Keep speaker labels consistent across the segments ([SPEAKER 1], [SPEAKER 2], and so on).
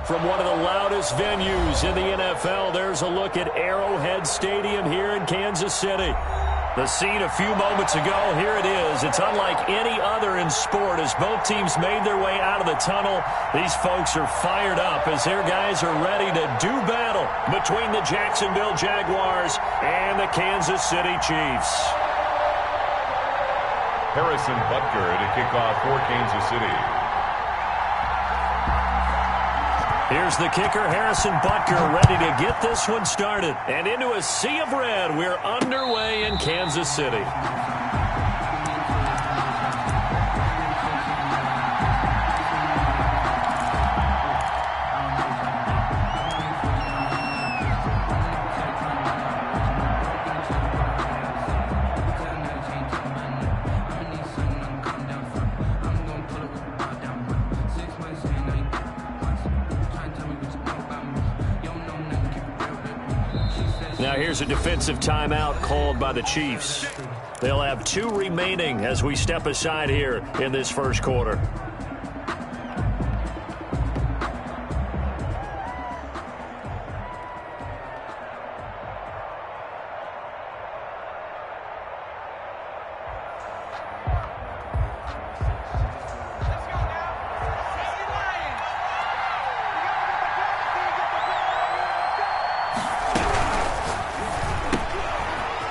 [SPEAKER 1] From one of the loudest venues in the NFL, there's a look at Arrowhead Stadium here in Kansas City. The scene a few moments ago, here it is. It's unlike any other in sport as both teams made their way out of the tunnel. These folks are fired up as their guys are ready to do battle between the Jacksonville Jaguars and the Kansas City Chiefs.
[SPEAKER 2] Harrison Butker to kick off for Kansas City.
[SPEAKER 1] Here's the kicker, Harrison Butker, ready to get this one started. And into a sea of red, we're underway in Kansas City. Now here's a defensive timeout called by the Chiefs. They'll have 2 remaining as we step aside here in this first quarter.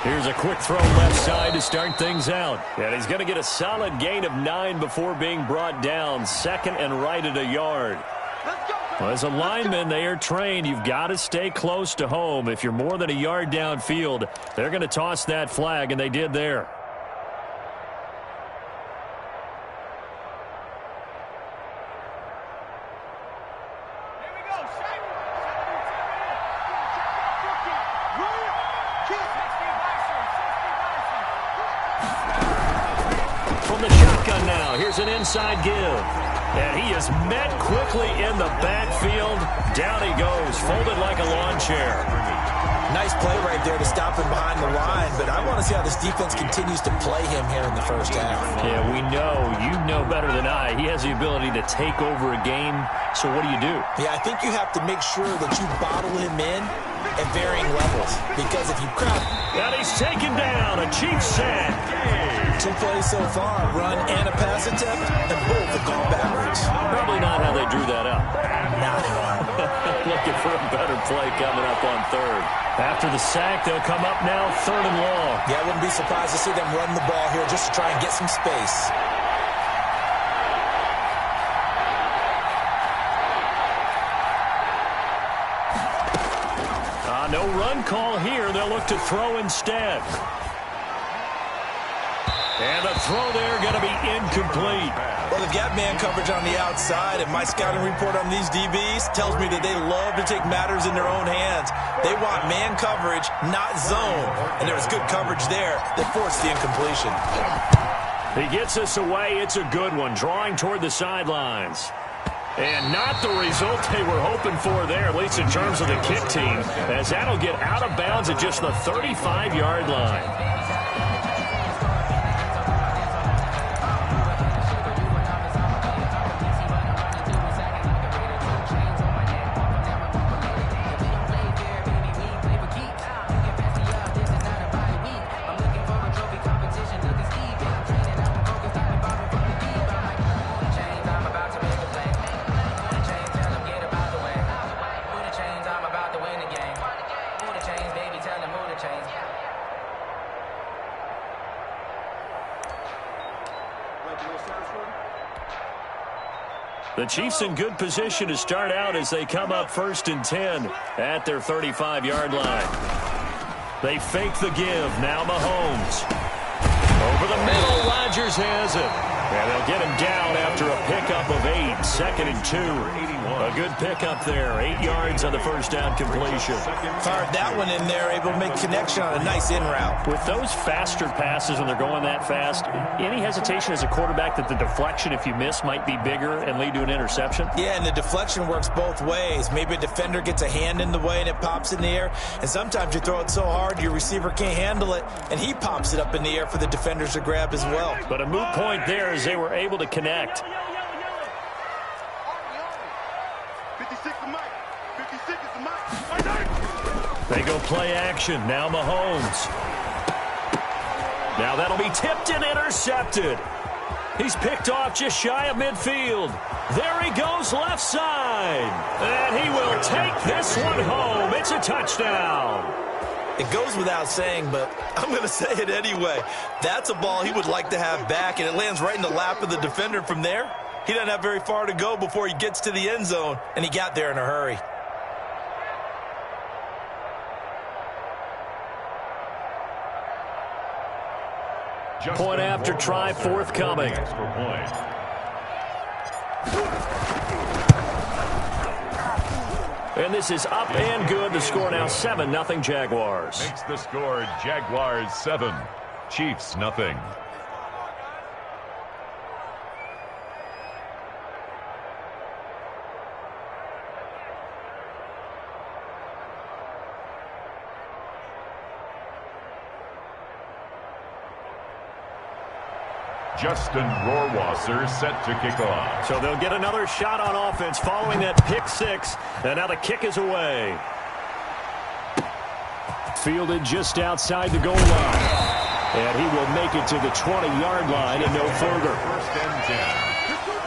[SPEAKER 1] Here's a quick throw left side to start things out. And he's going to get a solid gain of 9 before being brought down. Second and right at a yard. Well, as a lineman, they are trained. You've got to stay close to home. If you're more than a yard downfield, they're going to toss that flag, and they did there. An inside give, and he is met quickly in the backfield. Down he goes, folded like a lawn chair.
[SPEAKER 3] Nice play right there to stop him behind the line, but I want to see how this defense continues to play him here in the first half.
[SPEAKER 1] Yeah, we know, you know better than I, he has the ability to take over a game, so what do you do?
[SPEAKER 3] Yeah, I think you have to make sure that you bottle him in at varying levels, because if you crowd...
[SPEAKER 1] And he's taken down, a Chiefs sack.
[SPEAKER 3] 2 plays so far, run and a pass attempt, and both have gone backwards.
[SPEAKER 1] Probably not how they drew that up.
[SPEAKER 3] Not at all.
[SPEAKER 1] Looking for a better play coming up on third. After the sack, they'll come up now 3rd and long.
[SPEAKER 3] Yeah, I wouldn't be surprised to see them run the ball here just to try and get some space.
[SPEAKER 1] No run call here. They'll look to throw instead. And the throw there going to be incomplete.
[SPEAKER 3] Well, they've got man coverage on the outside, and my scouting report on these DBs tells me that they love to take matters in their own hands. They want man coverage, not zone. And there was good coverage there that forced the incompletion.
[SPEAKER 1] He gets us away. It's a good one, drawing toward the sidelines. And not the result they were hoping for there, at least in terms of the kick team, as that'll get out of bounds at just the 35-yard line. The Chiefs in good position to start out as they come up 1st and 10 at their 35-yard line. They fake the give. Now Mahomes. Over the middle, Rodgers has it. And they'll get him down after a pickup of 8. 2nd and 2. A good pickup there. 8 yards on the first down completion.
[SPEAKER 3] Fired that one in there, able to make connection on a nice in route.
[SPEAKER 1] With those faster passes when they're going that fast, any hesitation as a quarterback that the deflection, if you miss, might be bigger and lead to an interception?
[SPEAKER 3] Yeah, and the deflection works both ways. Maybe a defender gets a hand in the way and it pops in the air. And sometimes you throw it so hard your receiver can't handle it, and he pops it up in the air for the defenders to grab as well.
[SPEAKER 1] But a moot point there as they were able to connect.
[SPEAKER 4] 56
[SPEAKER 1] They go play action. Now Mahomes. Now that'll be tipped and intercepted. He's picked off just shy of midfield. There he goes left side. And he will take this one home. It's a touchdown.
[SPEAKER 3] It goes without saying, but I'm going to say it anyway. That's a ball he would like to have back, and it lands right in the lap of the defender from there. He doesn't have very far to go before he gets to the end zone, and he got there in a hurry.
[SPEAKER 1] Point after try forthcoming. And this is up and good. The score now 7-0 Jaguars.
[SPEAKER 2] Makes the score Jaguars 7, Chiefs nothing. Justin Rohrwasser set to kick off.
[SPEAKER 1] So they'll get another shot on offense following that pick six. And now the kick is away. Fielded just outside the goal line. And he will make it to the 20-yard line and no further.
[SPEAKER 2] First and 10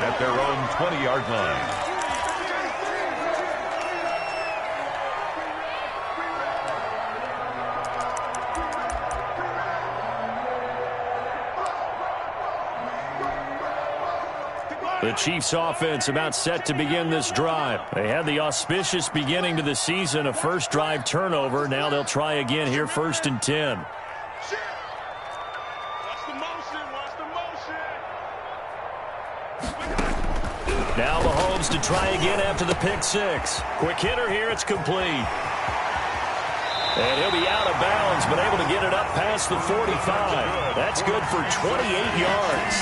[SPEAKER 2] at their own 20-yard line.
[SPEAKER 1] The Chiefs offense about set to begin this drive. They had the auspicious beginning to the season, a first drive turnover. Now they'll try again here, 1st and 10. Now Mahomes to try again after the pick six. Quick hitter here, it's complete. And he'll be out of bounds, but able to get it up past the 45. That's good for 28 yards.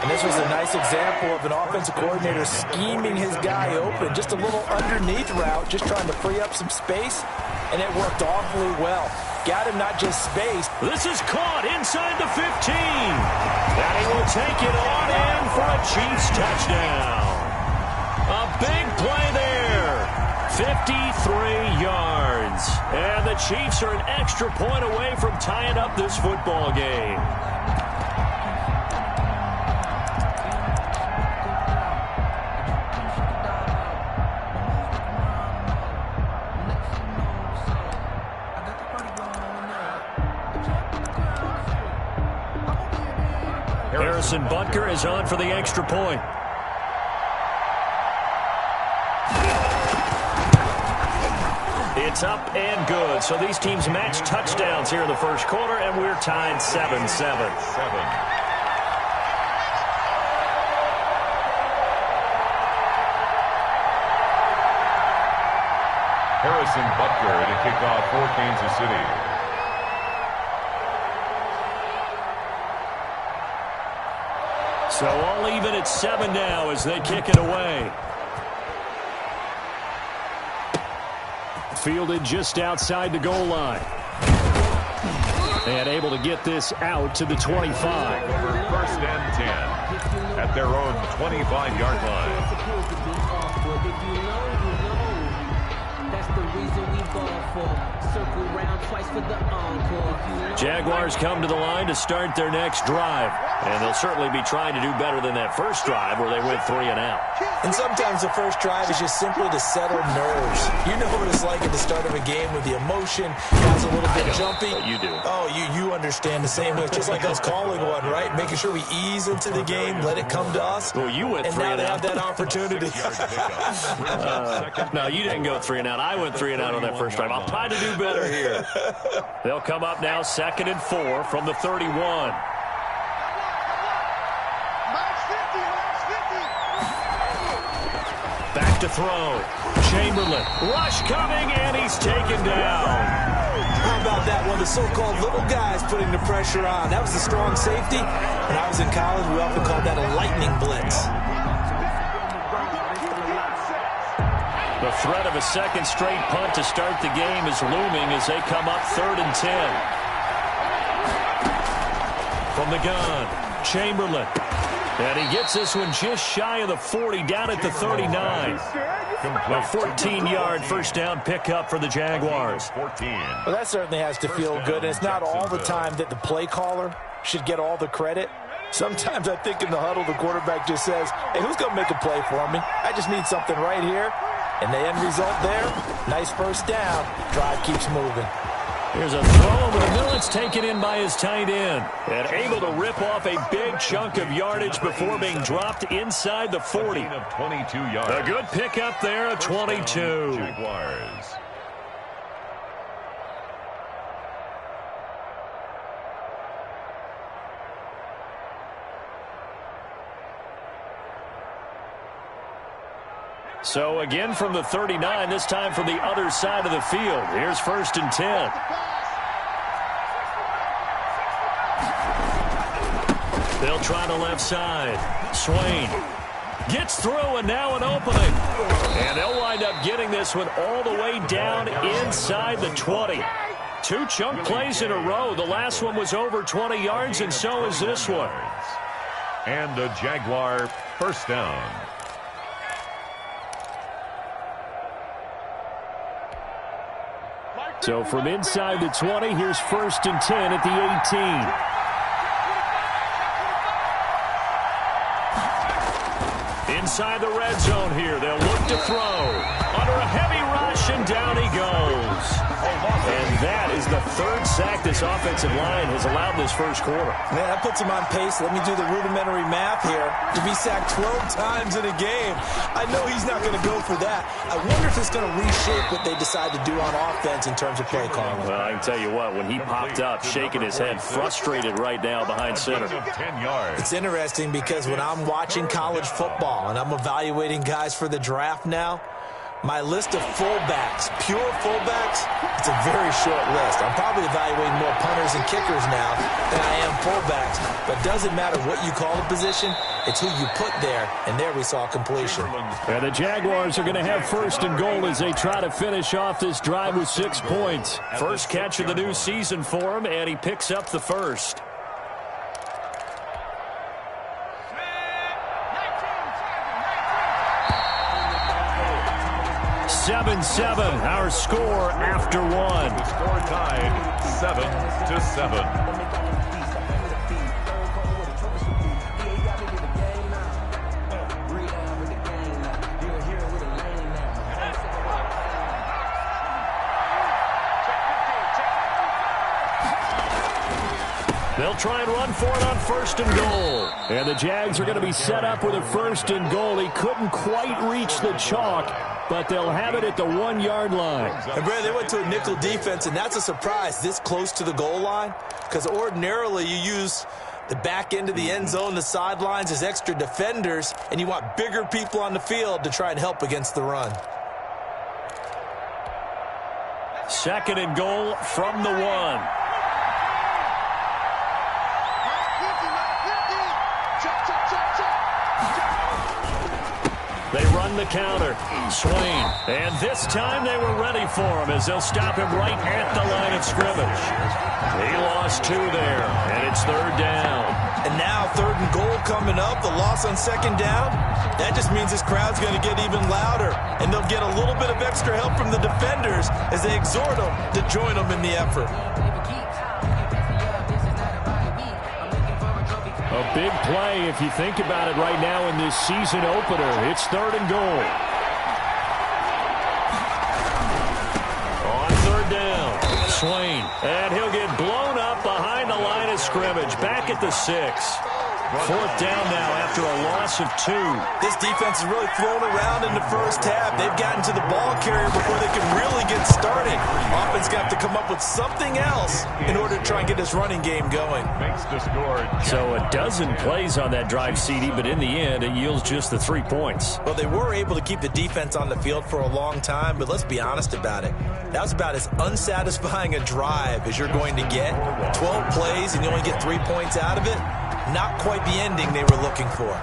[SPEAKER 3] And this was a nice example of an offensive coordinator scheming his guy open. Just a little underneath route, just trying to free up some space, and it worked awfully well. Got him not just space.
[SPEAKER 1] This is caught inside the 15. And he will take it on in for a Chiefs touchdown. A big play there. 53 yards. And the Chiefs are an extra point away from tying up this football game. Harrison Butker is on for the extra point. It's up and good. So these teams match touchdowns here in the first quarter, and we're tied 7-7.
[SPEAKER 2] Harrison Butker to kick off for Kansas City.
[SPEAKER 1] So all even at 7 now as they kick it away. Fielded just outside the goal line. And able to get this out to the 25.
[SPEAKER 2] First and 10 at their own 25-yard line.
[SPEAKER 4] That's the reason we ball for. Circle round twice for the encore.
[SPEAKER 1] Jaguars come to the line to start their next drive. And they'll certainly be trying to do better than that first drive where they went 3 and out.
[SPEAKER 3] And sometimes the first drive is just simply to settle nerves. You know what it's like at the start of a game with the emotion. Guys a little bit jumpy.
[SPEAKER 1] You do.
[SPEAKER 3] Oh, you understand the same way. It's just like us calling one, right? Making sure we ease into the game, let it come to us.
[SPEAKER 1] Well, you went
[SPEAKER 3] and
[SPEAKER 1] 3
[SPEAKER 3] now
[SPEAKER 1] and
[SPEAKER 3] they
[SPEAKER 1] out.
[SPEAKER 3] have that opportunity.
[SPEAKER 1] No, you didn't go 3 and out. I went 3 and out on that first drive. I'll try to do better here. They'll come up now 2nd and 4 from the 31. Back to throw. Chamberlain. Rush coming, and he's taken down.
[SPEAKER 3] How about that one? The so-called little guys putting the pressure on. That was a strong safety. When I was in college, we often called that a lightning blitz.
[SPEAKER 1] The threat of a second straight punt to start the game is looming as they come up 3rd and 10. From the gun, Chamberlain. And he gets this one just shy of the 40, down at the 39. A 14-yard first down pickup for the Jaguars.
[SPEAKER 3] Well, that certainly has to feel good. And it's not all the time that the play caller should get all the credit. Sometimes I think in the huddle, the quarterback just says, hey, who's going to make a play for me? I just need something right here. And the end result there, nice first down. Drive keeps moving.
[SPEAKER 1] Here's a throw over the middle. It's taken in by his tight end. And able to rip off a big chunk of yardage before being dropped inside the 40. A good pickup there, a 22.
[SPEAKER 2] Jaguars.
[SPEAKER 1] So again from the 39, this time from the other side of the field. Here's 1st and 10. They'll try the left side. Swain gets through, and now an opening. And they'll wind up getting this one all the way down inside the 20. 2 chunk plays in a row. The last one was over 20 yards, and so is this one.
[SPEAKER 2] And a Jaguar first down.
[SPEAKER 1] So from inside the 20, here's 1st and 10 at the 18. Inside the red zone here, they'll look to throw. Under a heavy rush, and down he goes. And that is the 3rd sack this offensive line has allowed this first quarter.
[SPEAKER 3] Man, that puts him on pace. Let me do the rudimentary math here. To be sacked 12 times in a game. I know he's not going to go for that. I wonder if it's going to reshape what they decide to do on offense in terms of play calling.
[SPEAKER 1] Well, I can tell you what, when he popped up, shaking his head, frustrated right now behind center.
[SPEAKER 3] It's interesting because when I'm watching college football and I'm evaluating guys for the draft now, my list of fullbacks, pure fullbacks, it's a very short list. I'm probably evaluating more punters and kickers now than I am fullbacks. But it doesn't matter what you call the position, it's who you put there. And there we saw completion.
[SPEAKER 1] And the Jaguars are going to have 1st and goal as they try to finish off this drive with 6 points. First catch of the new season for him, and he picks up the first. 7-7, our score after 1.
[SPEAKER 2] The score tied 7-7.
[SPEAKER 1] They'll try and run for it on 1st and goal. And the Jags are going to be set up with a 1st and goal. He couldn't quite reach the chalk, but they'll have it at the 1-yard line.
[SPEAKER 3] And Brad, they went to a nickel defense, and that's a surprise this close to the goal line, because ordinarily you use the back end of the end zone, the sidelines as extra defenders, and you want bigger people on the field to try and help against the run.
[SPEAKER 1] 2nd and goal from the 1. They run the counter. Swain. And this time they were ready for him as they'll stop him right at the line of scrimmage. He lost 2 there, and it's 3rd down.
[SPEAKER 3] And now 3rd and goal coming up. The loss on 2nd down. That just means this crowd's going to get even louder. And they'll get a little bit of extra help from the defenders as they exhort them to join them in the effort.
[SPEAKER 1] A big play if you think about it right now in this season opener. It's 3rd and goal. On 3rd down, Swain. And he'll get blown up behind the line of scrimmage. Back at the 6. 4th down now after a loss of 2.
[SPEAKER 3] This defense is really thrown around in the first half. They've gotten to the ball carrier before they can really get started. Offense got to come up with something else in order to try and get this running game going.
[SPEAKER 2] Makes the score.
[SPEAKER 1] So a dozen plays on that drive, CD, but in the end, it yields just the 3 points.
[SPEAKER 3] Well, they were able to keep the defense on the field for a long time, but let's be honest about it. That was about as unsatisfying a drive as you're going to get. 12 plays and you only get 3 points out of it. Not quite the ending they were looking for.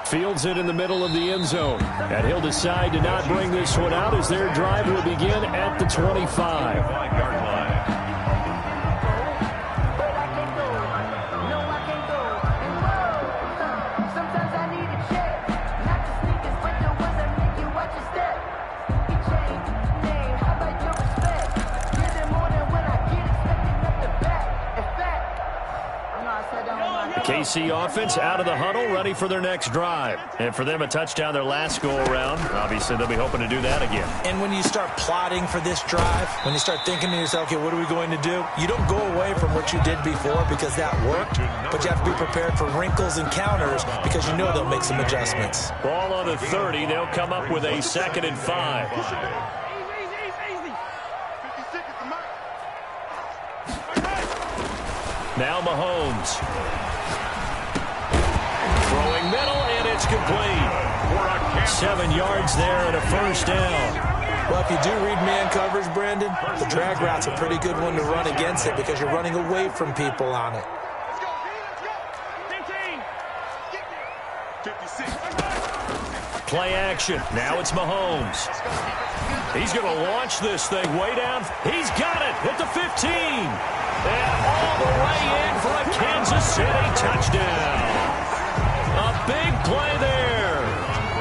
[SPEAKER 1] Fields it in the middle of the end zone. And he'll decide to not bring this one out as their drive will begin at the 25. The KC offense out of the huddle, ready for their next drive. And for them, a touchdown their last go-around. Obviously, they'll be hoping to do that again.
[SPEAKER 3] And when you start plotting for this drive, when you start thinking to yourself, okay, what are we going to do? You don't go away from what you did before because that worked, but you have to be prepared for wrinkles and counters because you know they'll make some adjustments.
[SPEAKER 1] Ball on the 30. They'll come up with a 2nd and 5. Now Mahomes. Throwing middle, and it's complete. 7 yards there and a first down.
[SPEAKER 3] Well, if you do read man coverage, Brandon, the drag route's a pretty good one to run against it because you're running away from people on it.
[SPEAKER 1] Play action. Now it's Mahomes. He's going to launch this thing way down. He's got it at the 15. And all the way in for a Kansas City touchdown. A big play there.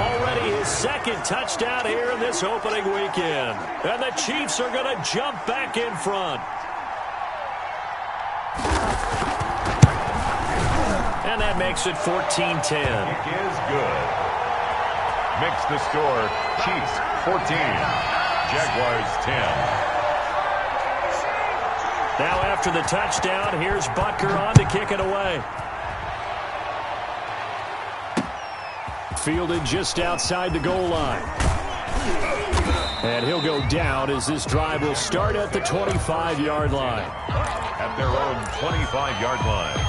[SPEAKER 1] Already his 2nd touchdown here in this opening weekend. And the Chiefs are going to jump back in front. And that makes it 14-10.
[SPEAKER 2] Is good. Makes the score Chiefs 14, Jaguars 10.
[SPEAKER 1] Now after the touchdown, here's Butker on to kick it away. Fielded just outside the goal line. And he'll go down as this drive will start at the 25-yard line.
[SPEAKER 2] At their own 25-yard line.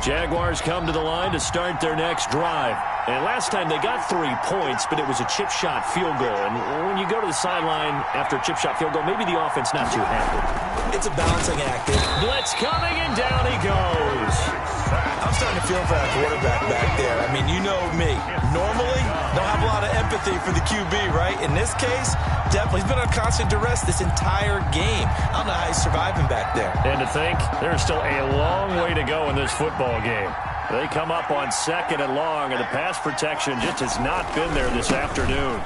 [SPEAKER 1] Jaguars come to the line to start their next drive. And last time they got 3 points, but it was a chip shot field goal. And when you go to the sideline after a chip shot field goal, maybe the offense not too happy.
[SPEAKER 3] It's a balancing act.
[SPEAKER 1] Blitz coming, and down he goes.
[SPEAKER 3] I'm starting to feel for that quarterback back there. I mean, you know me. Normally, don't have a lot of empathy for the QB, right? In this case, definitely. He's been on constant duress this entire game. I don't know how he's surviving back there.
[SPEAKER 1] And to think, there's still a long way to go in this football game. They come up on 2nd and long, and the pass protection just has not been there this afternoon.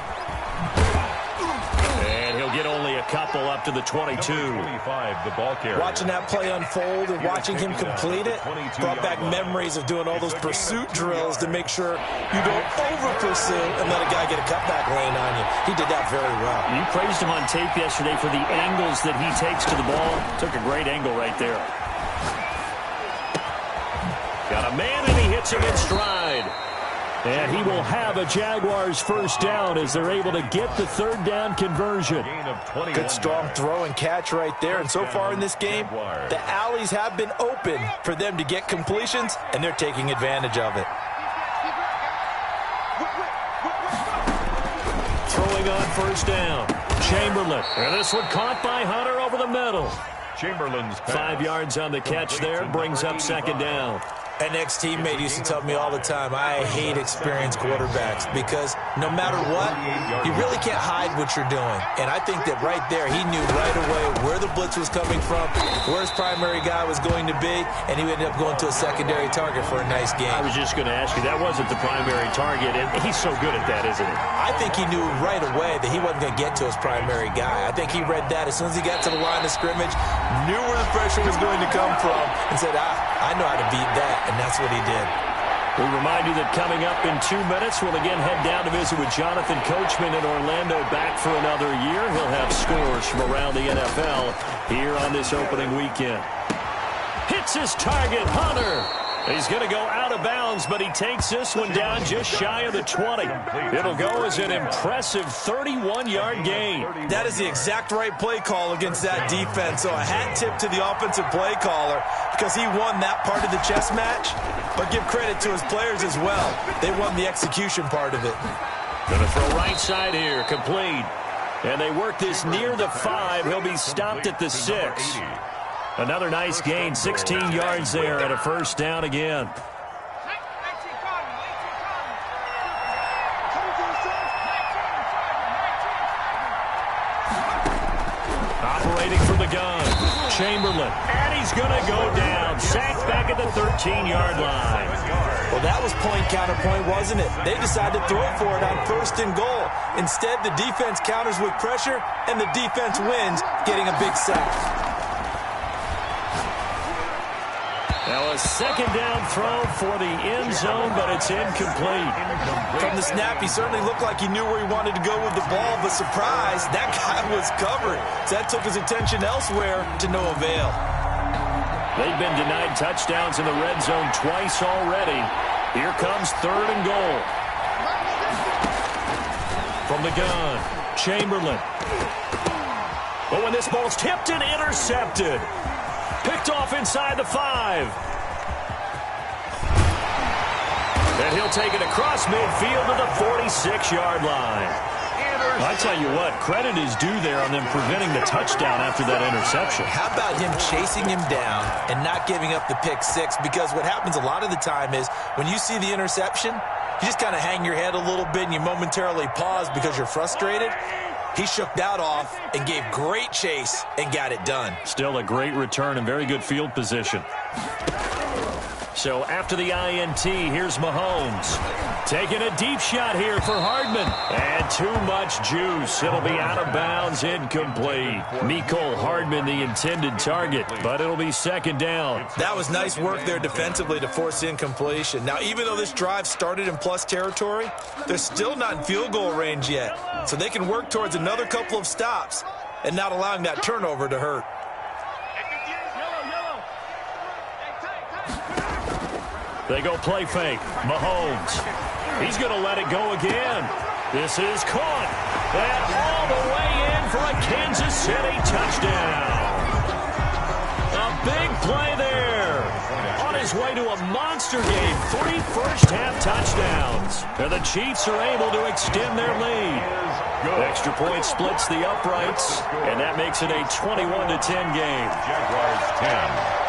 [SPEAKER 1] And he'll get only a couple up to the 22.
[SPEAKER 2] 25, the ball carrier.
[SPEAKER 3] Watching that play unfold and watching him complete it brought back memories of doing all those pursuit drills to make sure you don't over-pursue and let a guy get a cutback lane on you. He did that very well.
[SPEAKER 1] You praised him on tape yesterday for the angles that he takes to the ball. Took a great angle right there. Got a man, and he hits him in stride. And he will have a Jaguars first down as they're able to get the 3rd down conversion.
[SPEAKER 3] Good strong throw and catch right there. And so far in this game, the alleys have been open for them to get completions, and they're taking advantage of it.
[SPEAKER 1] Throwing on first down. Chamberlain. And this one caught by Hunter over the middle.
[SPEAKER 2] Chamberlain's
[SPEAKER 1] 5 yards on the catch there. Brings up 2nd down.
[SPEAKER 3] An ex-teammate used to tell me all the time, I hate experienced quarterbacks because no matter what, you really can't hide what you're doing. And I think that right there, he knew right away where the blitz was coming from, where his primary guy was going to be, and he ended up going to a secondary target for a nice game.
[SPEAKER 1] I was just going to ask you, that wasn't the primary target, and he's so good at that, isn't he?
[SPEAKER 3] I think he knew right away that he wasn't going to get to his primary guy. I think he read that as soon as he got to the line of scrimmage, knew where the pressure was going to come from, and said, I know how to beat that. And that's what he did.
[SPEAKER 1] We remind you that coming up in 2 minutes, we'll again head down to visit with Jonathan Coachman in Orlando, back for another year. He'll have scores from around the NFL here on this opening weekend. Hits his target, Hunter. He's going to go out of bounds, but he takes this one down just shy of the 20. It'll go as an impressive 31-yard gain.
[SPEAKER 3] That is the exact right play call against that defense. So a hat tip to the offensive play caller because he won that part of the chess match. But give credit to his players as well. They won the execution part of it.
[SPEAKER 1] Going to throw right side here, complete. And they work this near the 5. He'll be stopped at the 6. Another nice gain, 16 yards there, and a first down again. Operating from the gun, Chamberlain, and he's going to go down. Sacked back at the 13-yard line.
[SPEAKER 3] Well, that was point counterpoint, wasn't it? They decided to throw for it on 1st and goal. Instead, the defense counters with pressure, and the defense wins, getting a big sack.
[SPEAKER 1] Now a second down throw for the end zone, but it's incomplete.
[SPEAKER 3] From the snap, he certainly looked like he knew where he wanted to go with the ball, but surprise, that guy was covered. So that took his attention elsewhere to no avail.
[SPEAKER 1] They've been denied touchdowns in the red zone twice already. Here comes 3rd and goal. From the gun, Chamberlain. But when this ball's tipped and intercepted. Picked off inside the 5. And he'll take it across midfield to the 46-yard line. I tell you what, credit is due there on them preventing the touchdown after that interception.
[SPEAKER 3] How about him chasing him down and not giving up the pick 6? Because what happens a lot of the time is when you see the interception, you just kind of hang your head a little bit and you momentarily pause because you're frustrated. He shook that off and gave great chase and got it done.
[SPEAKER 1] Still a great return and very good field position. So after the INT, here's Mahomes. Taking a deep shot here for Hardman. And too much juice. It'll be out of bounds, incomplete. Mecole Hardman, the intended target, but it'll be second down.
[SPEAKER 3] That was nice work there defensively to force incompletion. Now, even though this drive started in plus territory, they're still not in field goal range yet. So they can work towards another couple of stops and not allowing that turnover to hurt.
[SPEAKER 1] They go play fake. Mahomes. He's going to let it go again. This is caught. And all the way in for a Kansas City touchdown. A big play there. On his way to a monster game. 3 first-half touchdowns. And the Chiefs are able to extend their lead. Extra point splits the uprights. And that makes it a 21-10 game.
[SPEAKER 2] Jaguars 10.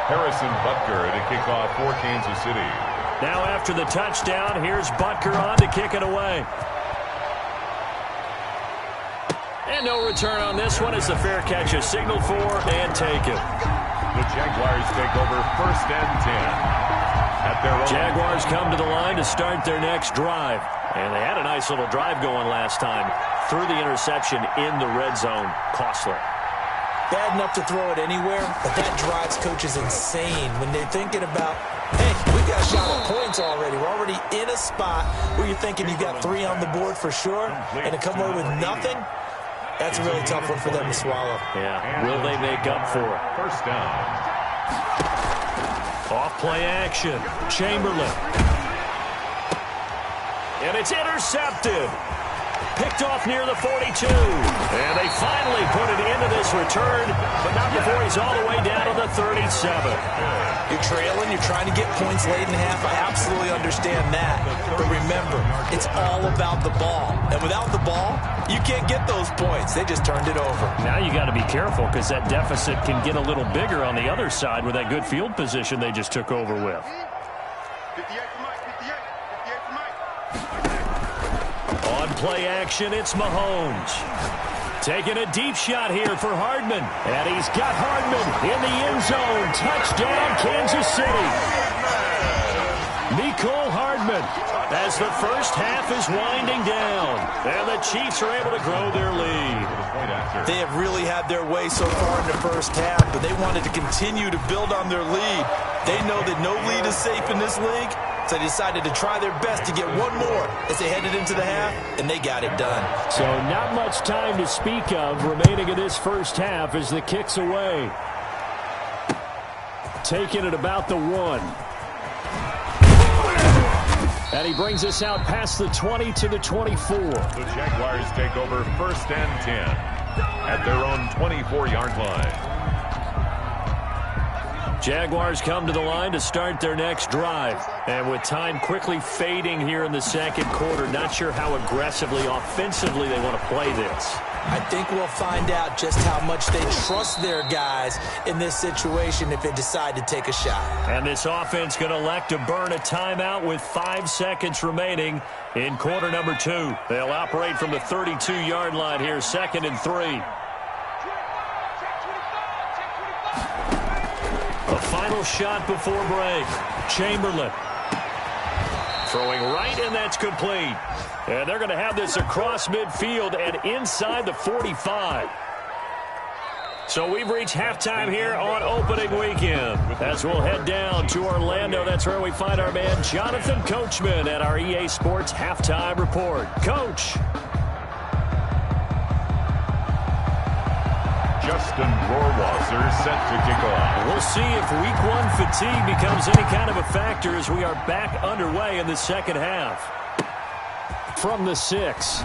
[SPEAKER 2] Harrison Butker to kick off for Kansas City.
[SPEAKER 1] Now after the touchdown, here's Butker on to kick it away. And no return on this one as the fair catch is signaled for and taken.
[SPEAKER 2] The Jaguars take over 1st and 10. At their own.
[SPEAKER 1] Jaguars come to the line to start their next drive. And they had a nice little drive going last time. Threw the interception in the red zone. Costly.
[SPEAKER 3] Bad enough to throw it anywhere, but that drives coaches insane when they're thinking about, hey, we got a shot at points already. We're already in a spot where you're thinking you got 3 on the board for sure, and to come away with nothing, that's a really tough one for them to swallow.
[SPEAKER 1] Yeah, will they make up for it?
[SPEAKER 2] 1st down.
[SPEAKER 1] Off play action. Chamberlain. And it's intercepted. Picked off near the 42. And they finally put it into this return, but not before he's all the way down to the 37.
[SPEAKER 3] You're trailing, you're trying to get points late in half. I absolutely understand that. But remember, it's all about the ball. And without the ball, you can't get those points. They just turned it over.
[SPEAKER 1] Now you got to be careful because that deficit can get a little bigger on the other side with that good field position they just took over with. On play action, it's Mahomes. Taking a deep shot here for Hardman. And he's got Hardman in the end zone. Touchdown, Kansas City. Mecole Hardman as the first half is winding down. And the Chiefs are able to grow their lead.
[SPEAKER 3] They have really had their way so far in the first half, but they wanted to continue to build on their lead. They know that no lead is safe in this league. So they decided to try their best to get one more as they headed into the half, and they got it done.
[SPEAKER 1] So not much time to speak of remaining in this first half as the kick's away. Taking it about the 1. And he brings us out past the 20 to the 24.
[SPEAKER 2] The Jaguars take over 1st and 10 at their own 24-yard line.
[SPEAKER 1] Jaguars come to the line to start their next drive. And with time quickly fading here in the second quarter, not sure how aggressively, offensively they want to play this.
[SPEAKER 3] I think we'll find out just how much they trust their guys in this situation if they decide to take a shot.
[SPEAKER 1] And this offense going to elect to burn a timeout with 5 seconds remaining in quarter number 2. They'll operate from the 32-yard line here, 2nd and 3. A final shot before break. Chamberlain. Throwing right, and that's complete. And they're going to have this across midfield and inside the 45. So we've reached halftime here on opening weekend. As we'll head down to Orlando, that's where we find our man Jonathan Coachman at our EA Sports Halftime Report. Coach.
[SPEAKER 2] Justin Rohrwasser set to kick off.
[SPEAKER 1] We'll see if week one fatigue becomes any kind of a factor as we are back underway in the second half. From the 6.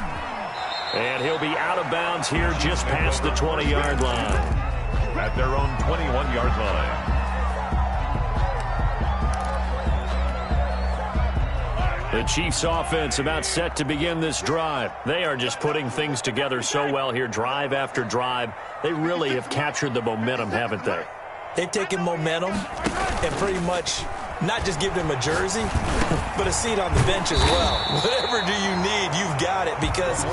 [SPEAKER 1] And he'll be out of bounds here just past the 20-yard line.
[SPEAKER 2] At their own 21-yard line.
[SPEAKER 1] The Chiefs offense about set to begin this drive. They are just putting things together so well here, drive after drive. They really have captured the momentum, haven't they?
[SPEAKER 3] They've taken momentum and pretty much not just give them a jersey, but a seat on the bench as well. Whatever do you need, you've got it, because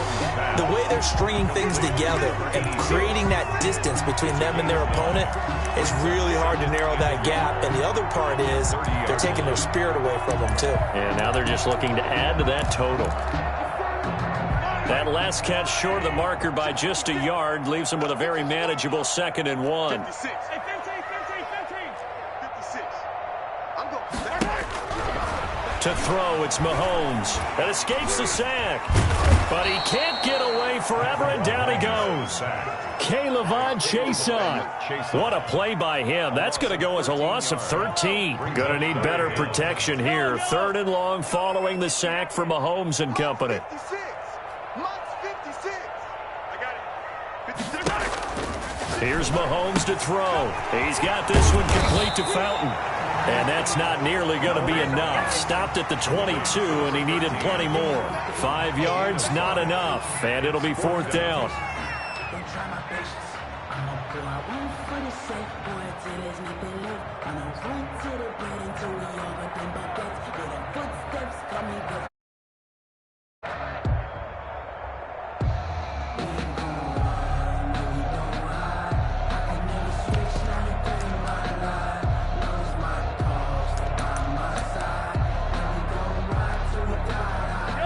[SPEAKER 3] the way they're stringing things together and creating that distance between them and their opponent, it's really hard to narrow that gap. And the other part is they're taking their spirit away from them, too.
[SPEAKER 1] And now they're just looking to add to that total. That last catch short of the marker by just a yard leaves them with a very manageable 2nd and 1.
[SPEAKER 5] 56. Hey, 56. I'm going.
[SPEAKER 1] To throw, it's Mahomes. That escapes the sack. But he can't get away forever, and down he goes. JAYCya260's. What a play by him. That's going to go as a loss of 13. Going to need better protection here. 3rd and long following the sack for Mahomes and company.
[SPEAKER 5] 56. Mike's 56. I got it. 56.
[SPEAKER 1] Here's Mahomes to throw. He's got this one complete to Fountain. And that's not nearly going to be enough. Stopped at the 22, and he needed plenty more. 5 yards, not enough. And it'll be 4th down.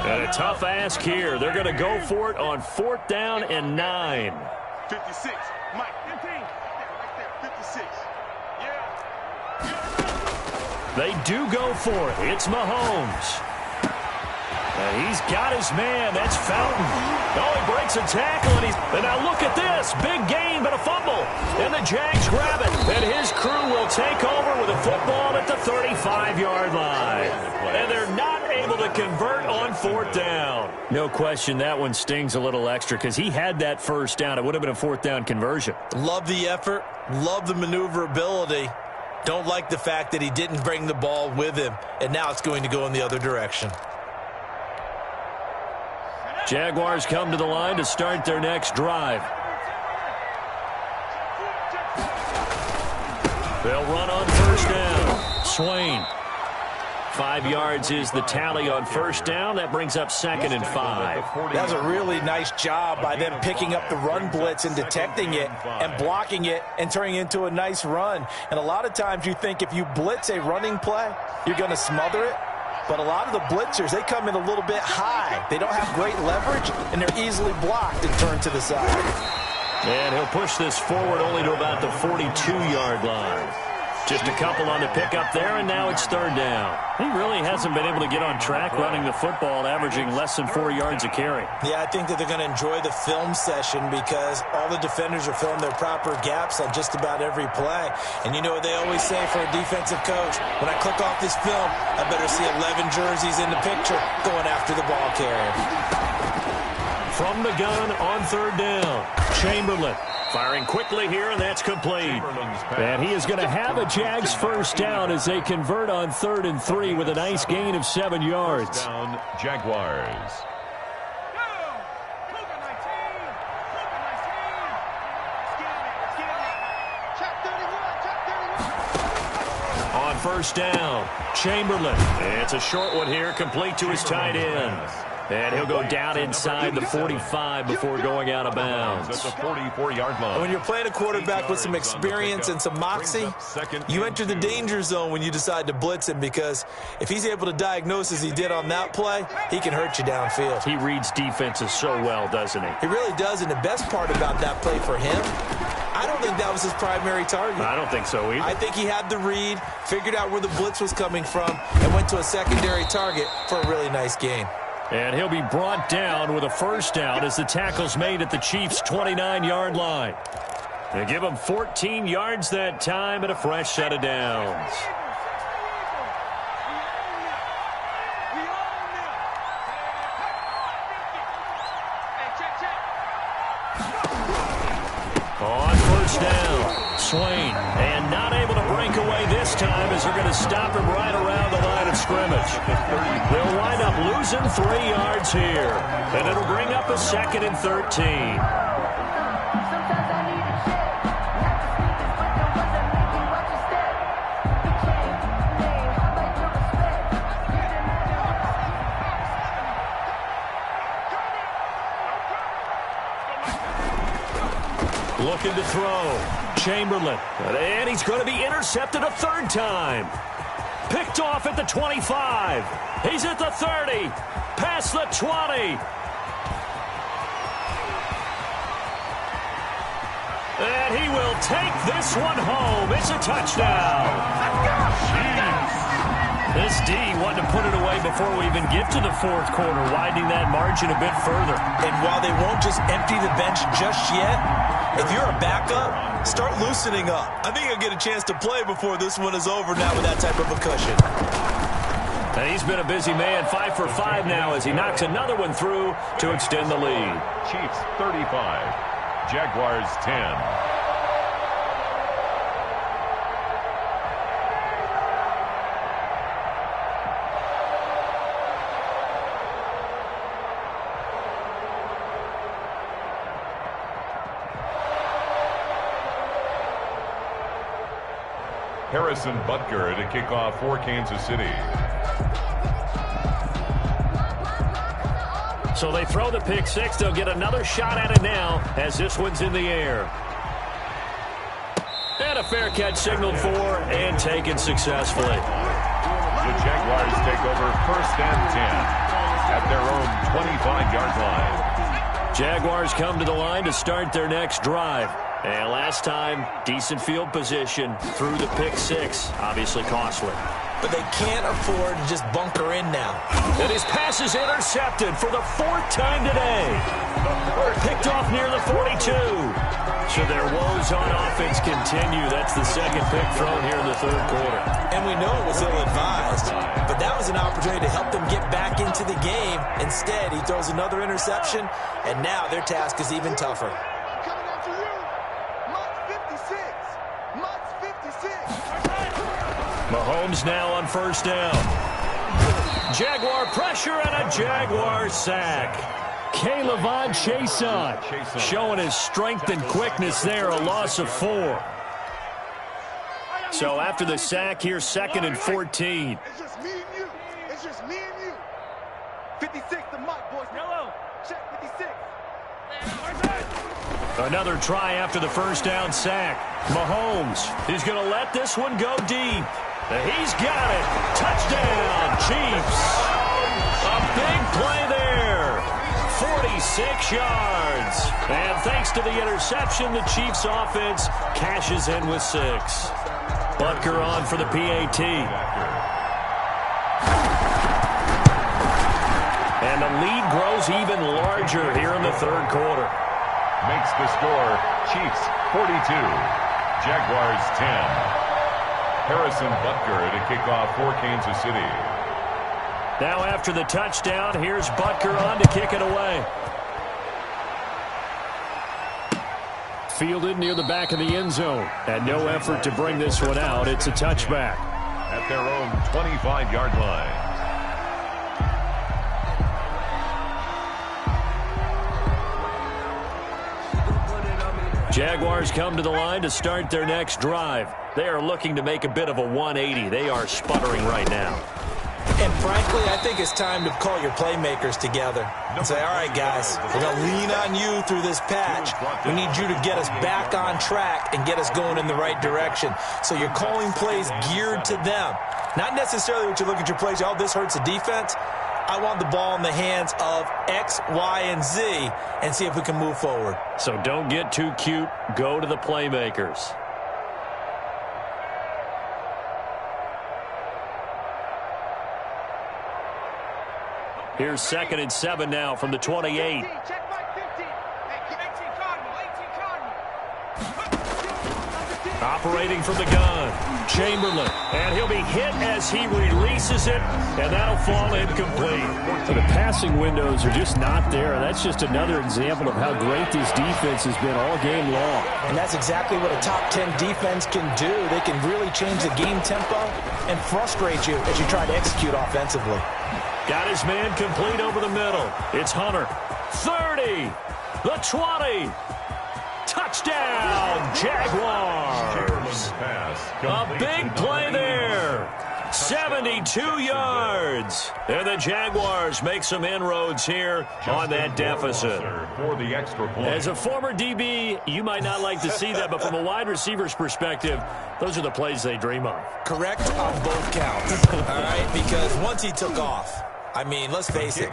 [SPEAKER 1] And a tough ask here. They're going to go for it on 4th down and 9.
[SPEAKER 5] 56. Mike, 15. Right there. 56. Yeah.
[SPEAKER 1] They do go for it. It's Mahomes. And he's got his man. That's Fountain. Oh, he breaks a tackle, and now look at this. Big gain, but a fumble. And the Jags grab it. And his crew will take over with a football at the 35-yard line. And they're not able to convert on 4th down. No question that one stings a little extra because he had that 1st down. It would have been a 4th down conversion.
[SPEAKER 3] Love the effort. Love the maneuverability. Don't like the fact that he didn't bring the ball with him. And now it's going to go in the other direction.
[SPEAKER 1] Jaguars come to the line to start their next drive. They'll run on 1st down. Swain. 5 yards is the tally on 1st down. That brings up 2nd and 5.
[SPEAKER 3] That was a really nice job by them picking up the run blitz and detecting it and blocking it and turning it into a nice run. And a lot of times you think if you blitz a running play, you're going to smother it. But a lot of the blitzers, they come in a little bit high. They don't have great leverage, and they're easily blocked and turned to the side.
[SPEAKER 1] And he'll push this forward only to about the 42-yard line. Just a couple on the pickup there, and now it's 3rd down. He really hasn't been able to get on track running the football, averaging less than 4 yards a carry.
[SPEAKER 3] Yeah, I think that they're going to enjoy the film session because all the defenders are filling their proper gaps on just about every play. And you know what they always say for a defensive coach? When I click off this film, I better see 11 jerseys in the picture going after the ball carrier.
[SPEAKER 1] From the gun on 3rd down, Chamberlain. Firing quickly here, and that's complete. And he is going to have a Jags 1st down as they convert on 3rd and 3 with a nice gain of 7 yards.
[SPEAKER 2] Down, Jaguars.
[SPEAKER 1] On 1st down, Chamberlain. It's a short one here, complete to his tight end. And he'll go down inside the 45 before going out of bounds.
[SPEAKER 2] At the 44-yard line.
[SPEAKER 3] When you're playing a quarterback with some experience and some moxie, you enter the danger zone when you decide to blitz him, because if he's able to diagnose as he did on that play, he can hurt you downfield.
[SPEAKER 1] He reads defenses so well, doesn't he?
[SPEAKER 3] He really does, and the best part about that play for him, I don't think that was his primary target.
[SPEAKER 1] I don't think so either.
[SPEAKER 3] I think he had the read, figured out where the blitz was coming from, and went to a secondary target for a really nice gain.
[SPEAKER 1] And he'll be brought down with a first down as the tackle's made at the Chiefs' 29-yard line. They give him 14 yards that time and a fresh set of downs. On first down, Swain, and not able to break away this time as they're going to stop him right around the line of scrimmage. They'll wind up losing 3 yards here, and it'll bring up a 2nd and 13. Looking to throw. Chamberlain. And he's going to be intercepted a 3rd time. Picked off at the 25. He's at the 30. Past the 20. And he will take this one home. It's a touchdown. Jeez. This D wanted to put it away before we even get to the 4th quarter, widening that margin a bit further.
[SPEAKER 3] And while they won't just empty the bench just yet, if you're a backup, start loosening up. I think you'll get a chance to play before this one is over now with that type of a cushion.
[SPEAKER 1] And he's been a busy man, 5 for 5 now as he knocks another one through to extend the lead.
[SPEAKER 2] Chiefs 35, Jaguars 10. Harrison Butker to kick off for Kansas City.
[SPEAKER 1] So they throw the pick 6. They'll get another shot at it now as this one's in the air. And a fair catch signaled for and taken successfully.
[SPEAKER 2] The Jaguars take over 1st and 10 at their own 25-yard line.
[SPEAKER 1] Jaguars come to the line to start their next drive. And last time, decent field position through the pick 6. Obviously costly.
[SPEAKER 3] But they can't afford to just bunker in now.
[SPEAKER 1] And his pass is intercepted for the 4th time today. Picked off near the 42. So their woes on offense continue. That's the 2nd pick thrown here in the 3rd quarter.
[SPEAKER 3] And we know it was ill-advised, but that was an opportunity to help them get back into the game. Instead, he throws another interception, and now their task is even tougher.
[SPEAKER 1] Mahomes now on first down. Jaguar pressure and a Jaguar sack. K'Lavon Chaisson showing his strength and quickness there, a loss of 4. So after the sack here, 2nd and 14.
[SPEAKER 5] It's just me and you. It's just me and you. 56 the mic, boys. Hello. Check 56.
[SPEAKER 1] Another try after the first down sack. Mahomes is going to let this one go deep. He's got it. Touchdown, Chiefs. A big play there. 46 yards. And thanks to the interception, the Chiefs offense cashes in with 6. Butker on for the PAT. And the lead grows even larger here in the 3rd quarter.
[SPEAKER 2] Makes the score Chiefs 42, Jaguars 10. Harrison Butker to kick off for Kansas City.
[SPEAKER 1] Now after the touchdown, here's Butker on to kick it away. Fielded near the back of the end zone. And no effort to bring this one out. It's a touchback.
[SPEAKER 2] At their own 25-yard line.
[SPEAKER 1] Jaguars come to the line to start their next drive. They are looking to make a bit of a 180. They are sputtering right now.
[SPEAKER 3] And frankly, I think it's time to call your playmakers together and say, all right, guys, we're going to lean on you through this patch. We need you to get us back on track and get us going in the right direction. So you're calling plays geared to them. Not necessarily what you look at your plays, oh, this hurts the defense. I want the ball in the hands of X, Y, and Z and see if we can move forward.
[SPEAKER 1] So don't get too cute. Go to the playmakers. Here's 2nd and 7 now from the 28. Operating from the gun, Chamberlain, and he'll be hit as he releases it, and that'll fall incomplete.
[SPEAKER 6] So the passing windows are just not there. That's just another example of how great this defense has been all game long.
[SPEAKER 3] And that's exactly what a top 10 defense can do. They can really change the game tempo and frustrate you as you try to execute offensively.
[SPEAKER 1] Got his man complete over the middle. It's Hunter. 30, the 20. Touchdown, Jaguars. A big play there. 72 yards. And the Jaguars make some inroads here on that deficit.
[SPEAKER 2] For the extra point.
[SPEAKER 1] As a former DB, you might not like to see that, but from a wide receiver's perspective, those are the plays they dream of.
[SPEAKER 3] Correct on both counts. All right, because once he took off, I mean, let's face it,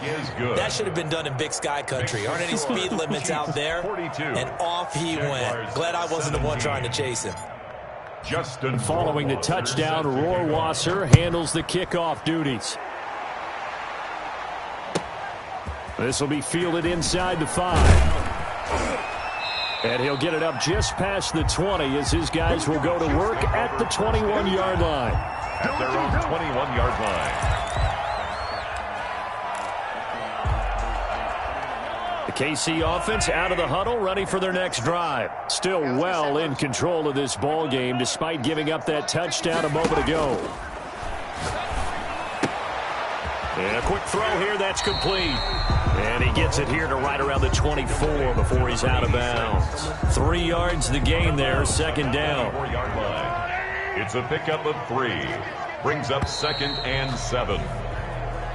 [SPEAKER 3] that should have been done in Big Sky country. Aren't any speed limits out there? And off he went. Glad I wasn't the one trying to chase him.
[SPEAKER 1] Following the touchdown, Rohrwasser handles the kickoff duties. This will be fielded inside the 5. And he'll get it up just past the 20 as his guys will go to work at the 21-yard line.
[SPEAKER 2] At their own 21-yard line.
[SPEAKER 1] The KC offense out of the huddle, ready for their next drive. Still well in control of this ball game, despite giving up that touchdown a moment ago. And a quick throw here, that's complete. And he gets it here to right around the 24 before he's out of bounds. 3 yards the gain there, 2nd down.
[SPEAKER 2] 4-yard line. It's a pickup of 3. Brings up 2nd and 7.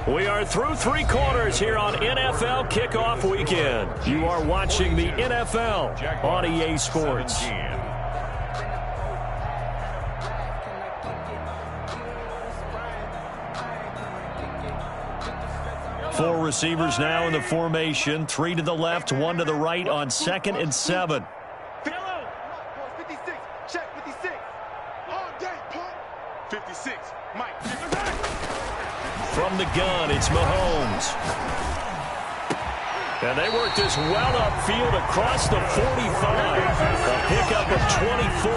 [SPEAKER 1] We are through 3 quarters here on NFL Kickoff Weekend. You are watching the NFL on EA Sports. 4 receivers now in the formation. 3 to the left, 1 to the right on 2nd and 7.
[SPEAKER 5] 56, check 56. All day, punt. 56, Mike.
[SPEAKER 1] From the gun, it's Mahomes. And they work this well upfield across the 45. A pickup of 24.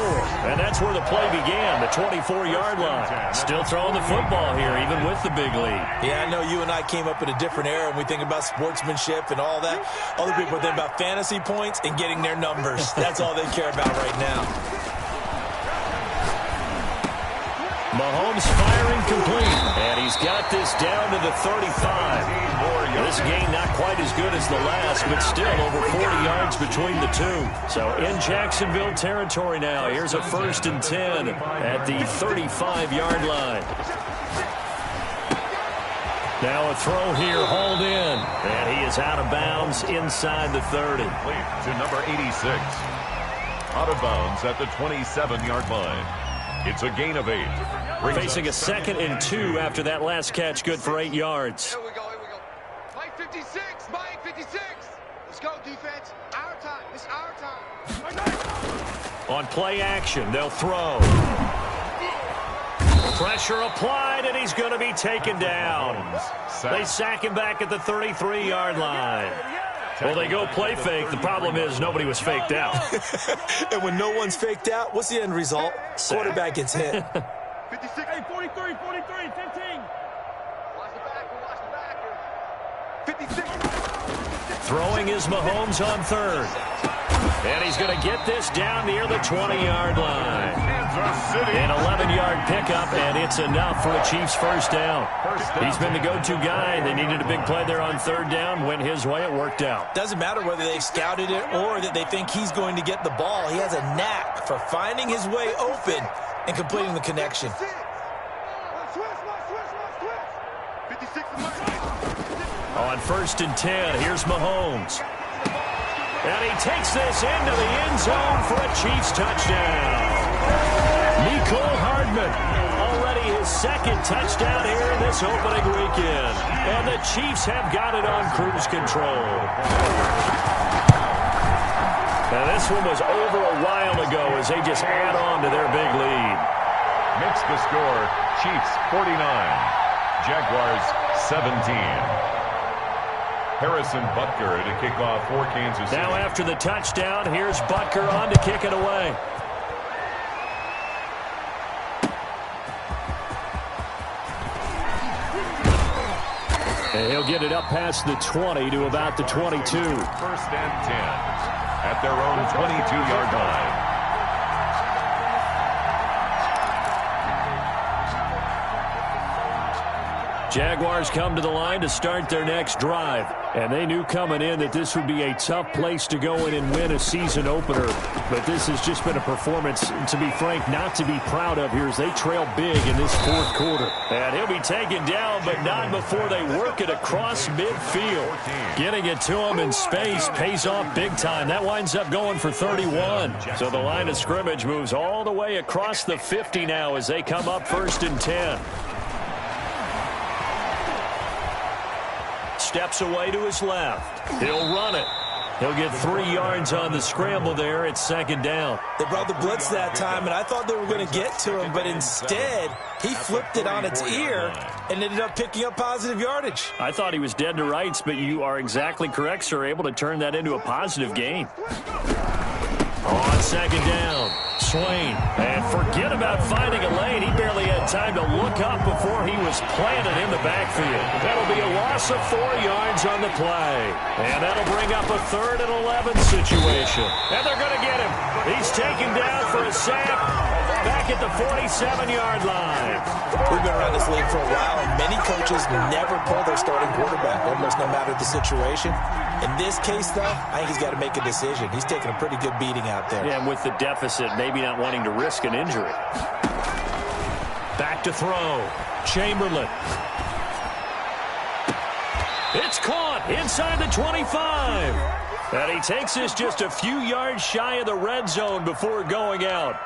[SPEAKER 1] And that's where the play began, the 24-yard line. Still throwing the football here, even with the big lead.
[SPEAKER 3] Yeah, I know you and I came up in a different era when we think about sportsmanship and all that. Other people think about fantasy points and getting their numbers. That's all they care about right now.
[SPEAKER 1] Mahomes firing complete, and he's got this down to the 35. This game not quite as good as the last, but still over 40 yards between the two. So in Jacksonville territory now. Here's a 1st and 10 at the 35-yard line. Now a throw here, hauled in, and he is out of bounds inside the 30.
[SPEAKER 2] To number 86. Out of bounds at the 27-yard line. It's a gain of 8.
[SPEAKER 1] Facing a 2nd and 2 after that last catch, good for 8 yards.
[SPEAKER 5] Here we go, here we go. Mike 56, Mike 56. Let's go, defense. Our time, it's our time.
[SPEAKER 1] On play action, they'll throw. Pressure applied, and he's going to be taken down. They sack him back at the 33-yard line. Well, they go play fake. The problem is nobody was faked out.
[SPEAKER 3] And when no one's faked out, what's the end result? Quarterback gets hit.
[SPEAKER 5] 56. Hey, 43, 15. Watch the backer. 56.
[SPEAKER 1] Throwing is Mahomes on 3rd. And he's going to get this down near the 20-yard line. An 11-yard pickup, and it's enough for a Chiefs first down. He's been the go-to guy, and they needed a big play there on 3rd down. Went his way, it worked out.
[SPEAKER 3] Doesn't matter whether they scouted it or that they think he's going to get the ball. He has a knack for finding his way open and completing the connection.
[SPEAKER 1] On 1st and 10, here's Mahomes. And he takes this into the end zone for a Chiefs touchdown. Mecole Hardman, already his 2nd touchdown here in this opening weekend. And the Chiefs have got it on cruise control. Now this one was over a while ago as they just add on to their big lead.
[SPEAKER 2] Makes the score Chiefs 49, Jaguars 17. Harrison Butker to kick off for Kansas City.
[SPEAKER 1] Now after the touchdown, here's Butker on to kick it away. And he'll get it up past the 20 to about the 22.
[SPEAKER 2] 1st and 10 at their own 22-yard line.
[SPEAKER 1] Jaguars come to the line to start their next drive. And they knew coming in that this would be a tough place to go in and win a season opener. But this has just been a performance, to be frank, not to be proud of here as they trail big in this 4th quarter. And he'll be taken down, but not before they work it across midfield. Getting it to him in space pays off big time. That winds up going for 31. So the line of scrimmage moves all the way across the 50 now as they come up 1st and 10. Steps away to his left. He'll run it. He'll get 3 yards on the scramble there. It's 2nd down.
[SPEAKER 3] They brought the blitz that time, and I thought they were going to get to him, but instead he flipped it on its ear and ended up picking up positive yardage.
[SPEAKER 1] I thought he was dead to rights, but you are exactly correct, sir. Able to turn that into a positive gain. On 2nd down, Swain. And forget about finding a lane. He barely had time to look up before he was planted in the backfield. That'll be a loss of 4 yards on the play. And that'll bring up a 3rd and 11 situation. And they're going to get him. He's taken down for a sack back at the 47-yard line.
[SPEAKER 3] We've been around this league for a while, and many coaches never pull their starting quarterback, almost no matter the situation. In this case, though, I think he's got to make a decision. He's taking a pretty good beating out there.
[SPEAKER 1] Yeah, and with the deficit, maybe not wanting to risk an injury. Back to throw. Chamberlain. It's caught inside the 25. And he takes this just a few yards shy of the red zone before going out.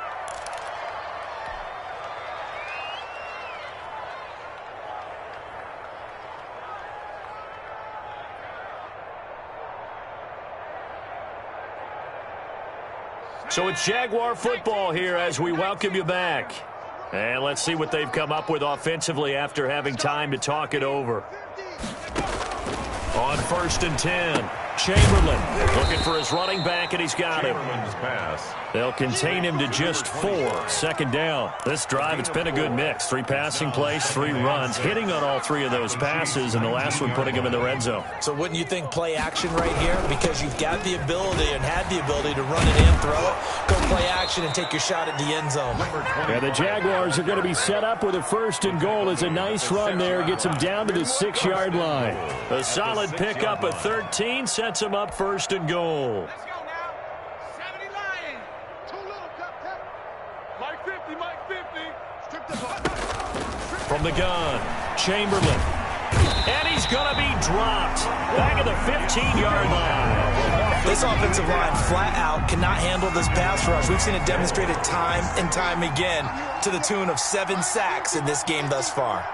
[SPEAKER 1] So it's Jaguar football here as we welcome you back. And let's see what they've come up with offensively after having time to talk it over. On 1st and 10, Chamberlain looking for his running back, and he's got him.
[SPEAKER 2] Pass.
[SPEAKER 1] They'll contain him to just 4. 2nd down. This drive, it's been a good mix. 3 passing plays, 3 runs, hitting on all 3 of those passes, and the last one putting him in the red zone.
[SPEAKER 3] So wouldn't you think play action right here? Because you've got the ability and had the ability to run it in, throw it, go play action, and take your shot at the end zone.
[SPEAKER 6] And the Jaguars are going to be set up with a 1st and goal. It's a nice run there. Gets them down to the 6-yard line.
[SPEAKER 1] A solid pickup at 13 sets him up 1st and goal.
[SPEAKER 5] Let's go now. 70 Lion. Too little, Captain. Mike 50, Mike 50. Strip the ball.
[SPEAKER 1] From the gun, Chamberlain. And he's going to be dropped back at the 15-yard line.
[SPEAKER 3] This offensive line flat out cannot handle this pass rush. We've seen it demonstrated time and time again to the tune of 7 sacks in this game thus far.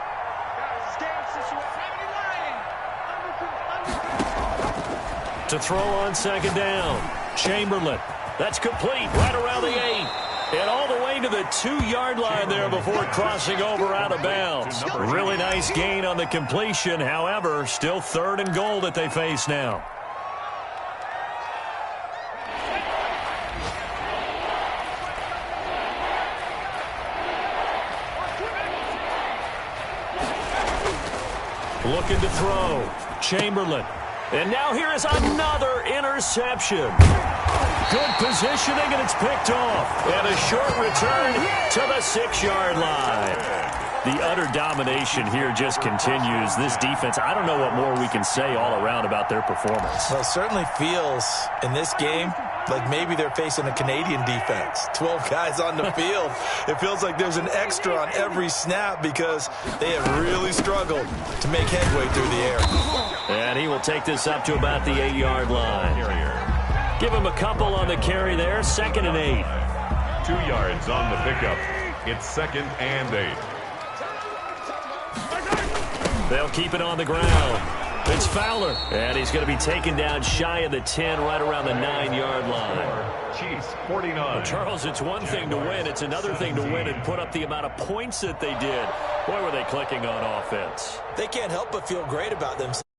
[SPEAKER 1] To throw on 2nd down, Chamberlain. That's complete right around the 8. And all the way to the 2-yard line there before crossing over out of bounds. Really nice gain on the completion. However, still 3rd and goal that they face now. Looking to throw. Chamberlain. And now here is another interception. Good positioning, and it's picked off. And a short return to the 6-yard line. The utter domination here just continues. This defense, I don't know what more we can say all around about their performance.
[SPEAKER 3] Well, it certainly feels in this game like maybe they're facing a Canadian defense. 12 guys on the field. It feels like there's an extra on every snap because they have really struggled to make headway through the air.
[SPEAKER 1] And he will take this up to about the 8-yard line. Give him a couple on the carry there. 2nd and 8.
[SPEAKER 2] 2 yards on the pickup. It's 2nd and 8.
[SPEAKER 1] They'll keep it on the ground. It's Fowler. And he's going to be taken down shy of the 10, right around the 9-yard line.
[SPEAKER 2] Chiefs, 49.
[SPEAKER 1] Well, Charles, it's one thing to win. It's another thing to win and put up the amount of points that they did. Boy, were they clicking on offense.
[SPEAKER 3] They can't help but feel great about themselves.